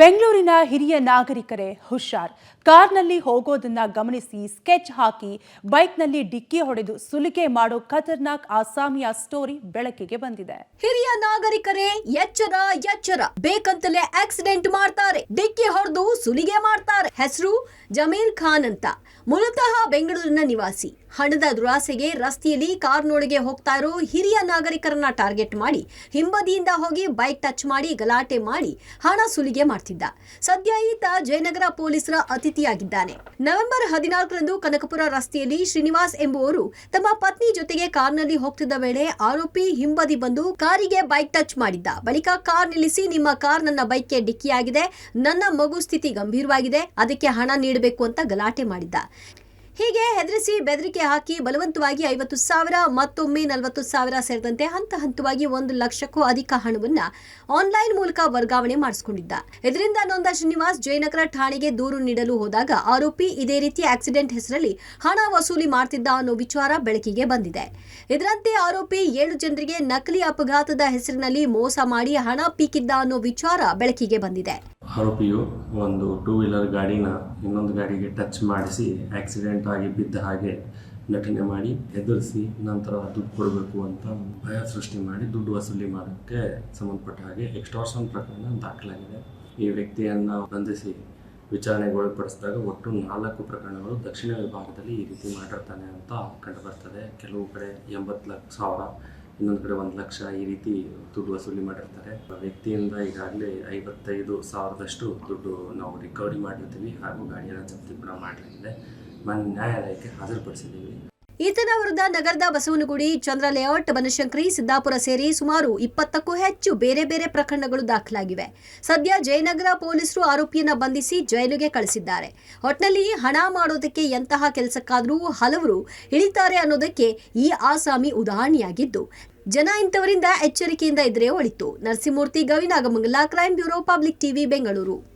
ಬೆಂಗಳೂರಿನ ಹಿರಿಯ ನಾಗರಿಕರೇ ಹುಷಾರ್. ಕಾರ್ನಲ್ಲಿ ಹೋಗೋದನ್ನ ಗಮನಿಸಿ ಸ್ಕೆಚ್ ಹಾಕಿ ಬೈಕ್ನಲ್ಲಿ ಡಿಕ್ಕಿ ಹೊಡೆದು ಸುಲಿಗೆ ಮಾಡೋ ಖತರ್ನಾಕ್ ಆಸಾಮಿಯ ಸ್ಟೋರಿ ಬೆಳಕಿಗೆ ಬಂದಿದೆ. ಹಿರಿಯ ನಾಗರಿಕರೇ ಎಚ್ಚರ ಎಚ್ಚರ, ಬೇಕಂತಲೇ ಆಕ್ಸಿಡೆಂಟ್ ಮಾಡ್ತಾರೆ, ಡಿಕ್ಕಿ ಹೊಡೆದು ಸುಲಿಗೆ ಮಾಡ್ತಾರೆ. ಹೆಸರು ಜಮೀರ್ ಖಾನ್ ಅಂತ, ಮೂಲತಃ ಬೆಂಗಳೂರಿನ ನಿವಾಸಿ. ಹಣದ ದುರಾಸೆಗೆ ರಸ್ತೆಯಲ್ಲಿ ಕಾರ್ನೊಳಗೆ ಹೋಗ್ತಾ ಇರೋ ಹಿರಿಯ ನಾಗರಿಕರನ್ನ ಟಾರ್ಗೆಟ್ ಮಾಡಿ ಹಿಂಬದಿಯಿಂದ ಹೋಗಿ ಬೈಕ್ ಟಚ್ ಮಾಡಿ ಗಲಾಟೆ ಮಾಡಿ ಹಣ ಸುಲಿಗೆ ಮಾಡ್ತಿದ್ದ. ಸದ್ಯ ಈತ ಜಯನಗರ ಪೊಲೀಸರ ಅತಿಥಿಯಾಗಿದ್ದಾನೆ. ನವೆಂಬರ್ 14ರಂದು ಕನಕಪುರ ರಸ್ತೆಯಲ್ಲಿ ಶ್ರೀನಿವಾಸ್ ಎಂಬುವರು ತಮ್ಮ ಪತ್ನಿ ಜೊತೆಗೆ ಕಾರ್ನಲ್ಲಿ ಹೋಗ್ತಿದ್ದ ವೇಳೆ ಆರೋಪಿ ಹಿಂಬದಿ ಬಂದು ಕಾರಿಗೆ ಬೈಕ್ ಟಚ್ ಮಾಡಿದ್ದ. ಬಳಿಕ ಕಾರ್ ನಿಲ್ಲಿಸಿ, ನಿಮ್ಮ ಕಾರ್ ನನ್ನ ಬೈಕ್ಗೆ ಡಿಕ್ಕಿಯಾಗಿದೆ, ನನ್ನ ಮಗು ಸ್ಥಿತಿ ಗಂಭೀರವಾಗಿದೆ, ಅದಕ್ಕೆ ಹಣ ನೀಡಬೇಕು ಅಂತ ಗಲಾಟೆ ಮಾಡಿದ್ದ. ಹೀಗೆ ಹೆದರಿಸಿ ಬೆದರಿಕೆ ಹಾಕಿ ಬಲವಂತವಾಗಿ 50,000 ಮತ್ತೊಮ್ಮೆ 40,000 ಸೇರಿದಂತೆ ಹಂತ ಹಂತವಾಗಿ 1 ಲಕ್ಷಕ್ಕೂ ಅಧಿಕ ಹಣವನ್ನ ಆನ್ಲೈನ್ ಮೂಲಕ ವರ್ಗಾವಣೆ ಮಾಡಿಸಿಕೊಂಡಿದ್ದ. ಇದರಿಂದ ನೊಂದ ಶ್ರೀನಿವಾಸ್ ಜಯನಗರ ಠಾಣೆಗೆ ದೂರು ನೀಡಲು ಹೋದಾಗ ಆರೋಪಿ ಇದೇ ರೀತಿ ಆಕ್ಸಿಡೆಂಟ್ ಹೆಸರಲ್ಲಿ ಹಣ ವಸೂಲಿ ಮಾಡ್ತಿದ್ದ ಅನ್ನೋ ವಿಚಾರ ಬೆಳಕಿಗೆ ಬಂದಿದೆ. ಇದರಂತೆ ಆರೋಪಿ 7 ಜನರಿಗೆ ನಕಲಿ ಅಪಘಾತದ ಹೆಸರಿನಲ್ಲಿ ಮೋಸ ಮಾಡಿ ಹಣ ಪೀಕಿದ್ದ ಅನ್ನೋ ವಿಚಾರ ಬೆಳಕಿಗೆ ಬಂದಿದೆ. ಆರೋಪಿಯು ಒಂದು 2 ವೀಲರ್ ಗಾಡಿನ ಇನ್ನೊಂದು ಗಾಡಿಗೆ ಟಚ್ ಮಾಡಿಸಿ ಆಕ್ಸಿಡೆಂಟ್ ಆಗಿ ಬಿದ್ದ ಹಾಗೆ ನಟನೆ ಮಾಡಿ ಹೆದರಿಸಿ ನಂತರ ದುಡ್ಡು ಕೊಡಬೇಕು ಅಂತ ಭಯ ಸೃಷ್ಟಿ ಮಾಡಿ ದುಡ್ಡು ವಸೂಲಿ ಮಾಡೋಕ್ಕೆ ಸಂಬಂಧಪಟ್ಟ ಹಾಗೆ ಎಕ್ಸ್ಟಾರ್ಷನ್ ಪ್ರಕರಣ ದಾಖಲಾಗಿದೆ. ಈ ವ್ಯಕ್ತಿಯನ್ನು ಬಂಧಿಸಿ ವಿಚಾರಣೆಗೆ ಒಳಪಡಿಸಿದಾಗ ಒಟ್ಟು 4 ಪ್ರಕರಣಗಳು ದಕ್ಷಿಣ ವಿಭಾಗದಲ್ಲಿ ಈ ರೀತಿ ಮಾಡಿರ್ತಾನೆ ಅಂತ ಕಂಡುಬರ್ತದೆ. ಕೆಲವು ಕಡೆ 80,00,000, ಇನ್ನೊಂದು ಕಡೆ 1 ಲಕ್ಷ ಈ ರೀತಿ ದುಡ್ಡು ವಸೂಲಿ ಮಾಡಿರ್ತಾರೆ. ವ್ಯಕ್ತಿಯಿಂದ ಈಗಾಗಲೇ 55,000ದಷ್ಟು ದುಡ್ಡು ನಾವು ರಿಕವರಿ ಮಾಡಿರ್ತೀವಿ ಹಾಗೂ ಗಾಡಿಯನ್ನು ಜಪ್ತಿ ಕೂಡ ಮಾಡಲಾಗಿದೆ. ನ್ಯಾಯಾಲಯಕ್ಕೆ ಹಾಜರುಪಡಿಸಿದ್ದೀವಿ. ಈತನ ವಿರುದ್ಧ ನಗರದ ಬಸವನಗುಡಿ, ಚಂದ್ರ ಲೇಔಟ್, ಬನಶಂಕರಿ, ಸಿದ್ದಾಪುರ ಸೇರಿ ಸುಮಾರು 20ಕ್ಕೂ ಹೆಚ್ಚು ಬೇರೆ ಬೇರೆ ಪ್ರಕರಣಗಳು ದಾಖಲಾಗಿವೆ. ಸದ್ಯ ಜಯನಗರ ಪೊಲೀಸರು ಆರೋಪಿಯನ್ನ ಬಂಧಿಸಿ ಜೈಲಿಗೆ ಕಳಿಸಿದ್ದಾರೆ. ಒಟ್ನಲ್ಲಿ ಹಣ ಮಾಡೋದಕ್ಕೆ ಎಂತಹ ಕೆಲಸಕ್ಕಾದರೂ ಹಲವರು ಇಳಿತಾರೆ ಅನ್ನೋದಕ್ಕೆ ಈ ಆಸಾಮಿ ಉದಾಹರಣೆಯಾಗಿದ್ದು, ಜನ ಇಂಥವರಿಂದ ಎಚ್ಚರಿಕೆಯಿಂದ ಇದ್ರೆ ಒಳಿತು. Narasimhamurthy, Gavinagamangala, crime bureau, public TV, Bengaluru.